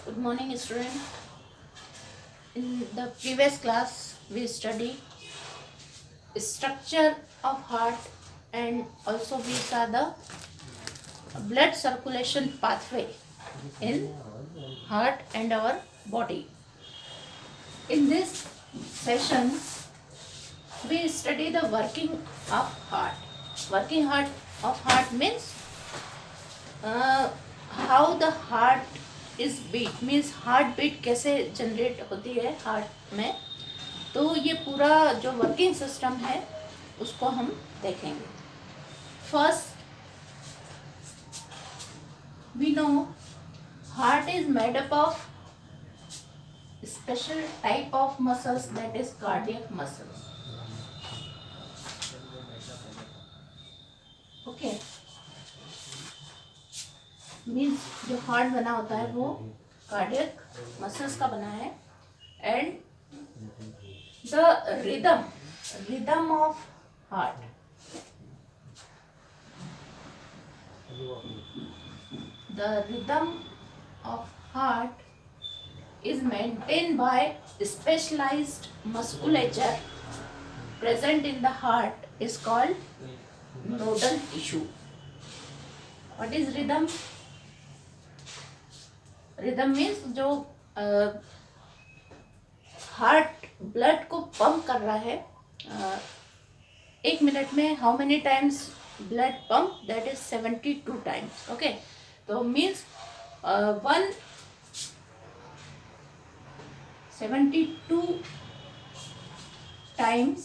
Good morning, student. In the previous class, we study structure of heart and also we saw the blood circulation pathway in heart and our body. In this session, we study the working of heart. Working heart of heart means how the heart is beat means heart beat कैसे generate होती है heart में. तो ये पूरा जो working system है उसको हम देखेंगे. First we know heart is made up of special type of muscles that is cardiac muscles. Okay, means जो हार्ट बना होता है वो कार्डियक मसल्स का बना है. And the rhythm of heart, the rhythm of heart is maintained by specialized musculature present in the heart is called nodal tissue. What is rhythm? Rhythm means जो heart blood को pump कर रहा है. एक मिनट में how many times blood pump? That is 72 times. Okay, तो means 172 times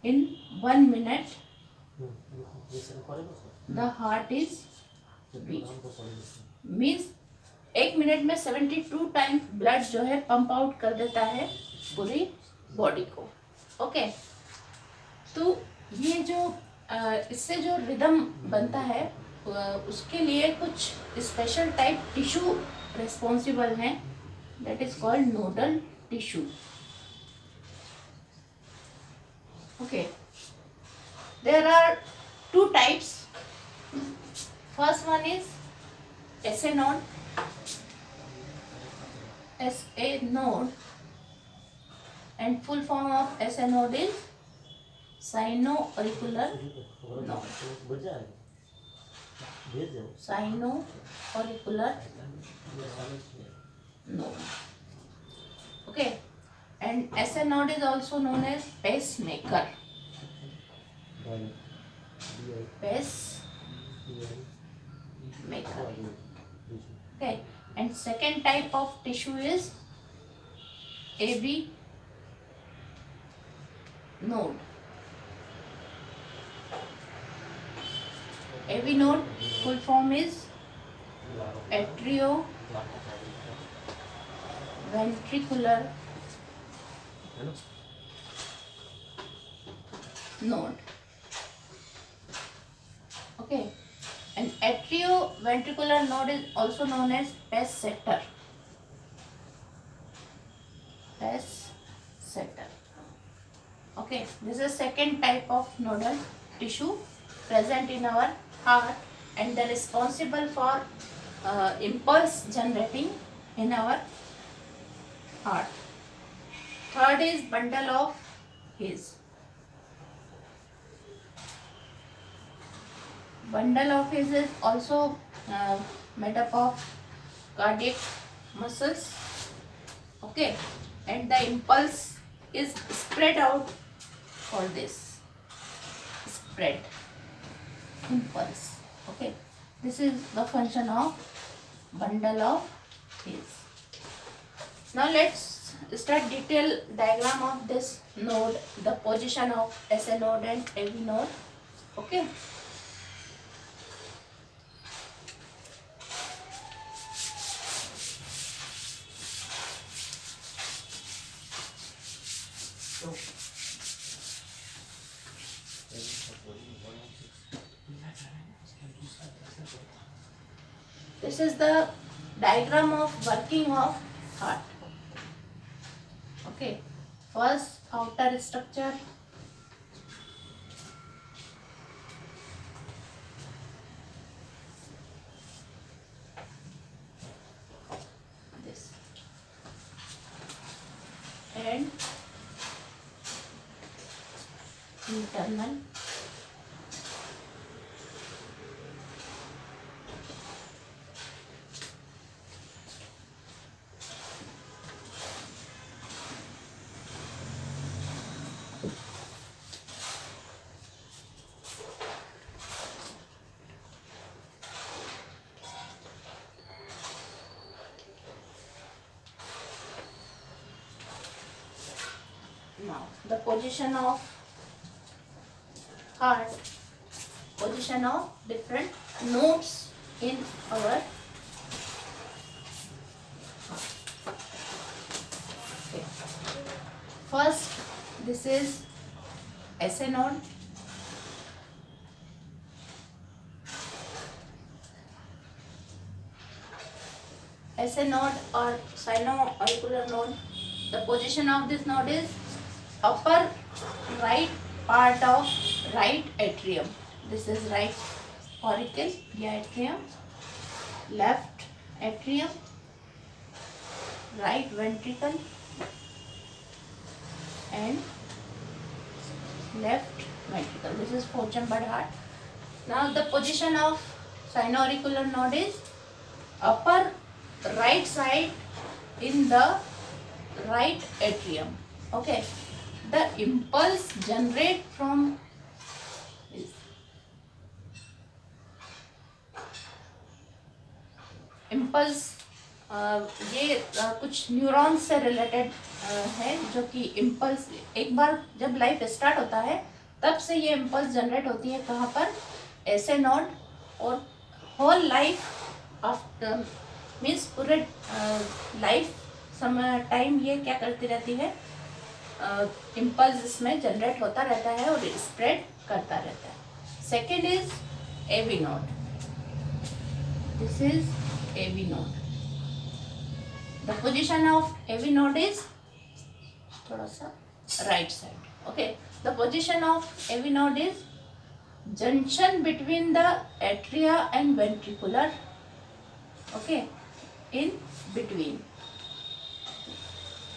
in 1 minute the heart is beat. Means एक मिनट में 72 टाइम्स ब्लड जो है पंप आउट कर देता है पूरी बॉडी को. ओके, तो ये जो इससे जो रिदम बनता है उसके लिए कुछ स्पेशल टाइप टिश्यू रिस्पॉन्सिबल हैं. That is called nodal tissue. Okay, there are two types. First one is SA node. SA node and full form of SA node is sino-auricular node. Sino-auricular node. Okay, and SA node is also known as pacemaker. Pacemaker. Okay, and second type of tissue is AV node. AV node full form is atrioventricular node. Okay, and atrioventricular node is also known as pacemaker. Okay, this is second type of nodal tissue present in our heart and they are responsible for impulse generating in our heart. Third is bundle of His. Bundle of His is also made up of cardiac muscles. Okay, and the impulse is spread out for this spread impulse. Okay, this is the function of bundle of His. Now let's start detailed diagram of this node, the position of SA node and AV node. Okay, this is the diagram of working of heart. Okay, first outer structure, and internal. Now the position of heart, position of different nodes in our heart. Okay. First, this is SA node. SA node or sino-auricular node. The position of this node is upper right part of right atrium. This is right auricle, atrium, left atrium, right ventricle and left ventricle. This is four chambered heart. Now the position of sino-auricular node is upper right side in the right atrium. Okay. The impulse generate from impulse ये कुछ neurons से related है, जो कि impulse एक बार जब life start होता है तब से ये इम्पल्स जनरेट होती है कहाँ पर, ऐसे नोड, और होल लाइफ आफ्टर मीन्स पूरे लाइफ समय टाइम ये क्या करती रहती है, इम्पल्स इसमें जनरेट होता रहता है और स्प्रेड करता रहता है. Second is AV node. This is AV node. The position of AV node is थोड़ा सा right side. Okay. The position of AV node is junction between the atria and ventricular. Okay. In between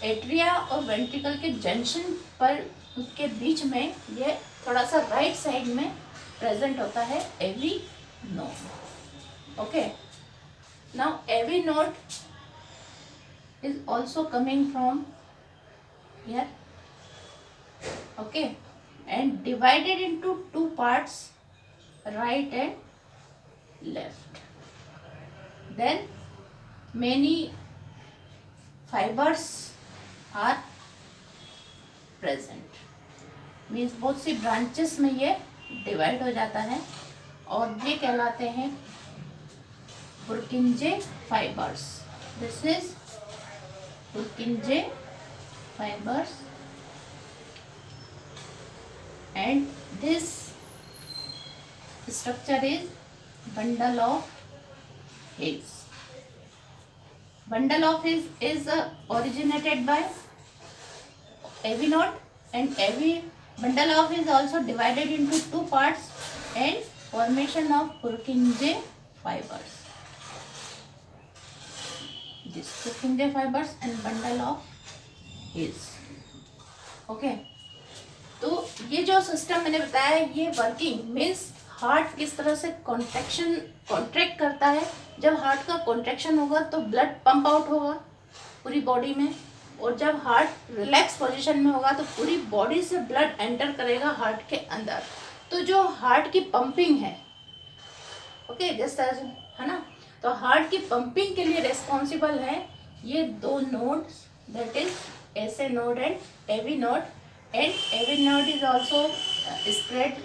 atria और ventricle के junction पर, उसके बीच में ये थोड़ा सा राइट साइड में प्रेजेंट होता है AV node. Okay. Now AV node is also coming from here. Okay. And divided into two parts, right and left. Then many fibers are present. Means बहुत सी branches में ये divide हो जाता है और ये कहलाते हैं Purkinje fibers. This is Purkinje fibers, and this structure is bundle of hairs. Bundle of hairs is originated by AV node, and AV bundle of hairs also divided into two parts and formation of Purkinje fibers. This Purkinje fibers and bundle of hairs. Okay. तो ये जो system मैंने बताया, ये working means heart किस तरह से contract करता है. जब हार्ट का कॉन्ट्रैक्शन होगा तो ब्लड पंप आउट होगा पूरी बॉडी में, और जब हार्ट रिलैक्स पोजीशन में होगा तो पूरी बॉडी से ब्लड एंटर करेगा हार्ट के अंदर. तो जो हार्ट की पंपिंग है, ओके, जैसा है ना, तो हार्ट की पंपिंग के लिए रेस्पॉन्सिबल है ये दो nodes, that is SA node and AV node. And AV node is also spread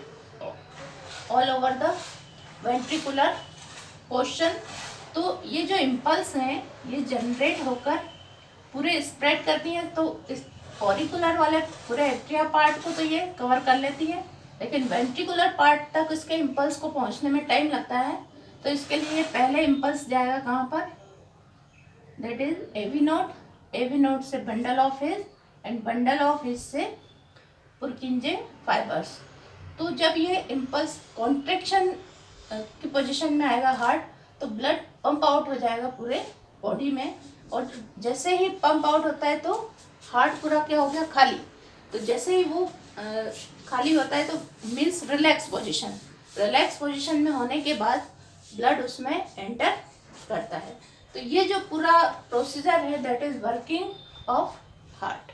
all over the ventricular portion. तो ये जो इम्पल्स हैं ये जनरेट होकर पूरे स्प्रेड करती हैं. तो इस ऑरिकुलर वाले पूरे एट्रिया पार्ट को तो ये कवर कर लेती है, लेकिन वेंट्रिकुलर पार्ट तक इसके इम्पल्स को पहुंचने में टाइम लगता है. तो इसके लिए पहले इम्पल्स जाएगा कहाँ पर, that is AV node. AV node से bundle of His and bundle of His से पुरकिंजे फाइबर्स. तो जब ये इम्पल्स कॉन्ट्रैक्शन की पोजीशन में आएगा हार्ट, तो ब्लड पंप आउट हो जाएगा पूरे बॉडी में, और जैसे ही पंप आउट होता है तो हार्ट पूरा क्या हो गया, खाली। तो जैसे ही वो खाली होता है तो means relax position, relax position में होने के बाद ब्लड उसमें एंटर करता है। तो ये जो पूरा प्रोसीजर है that is working of heart.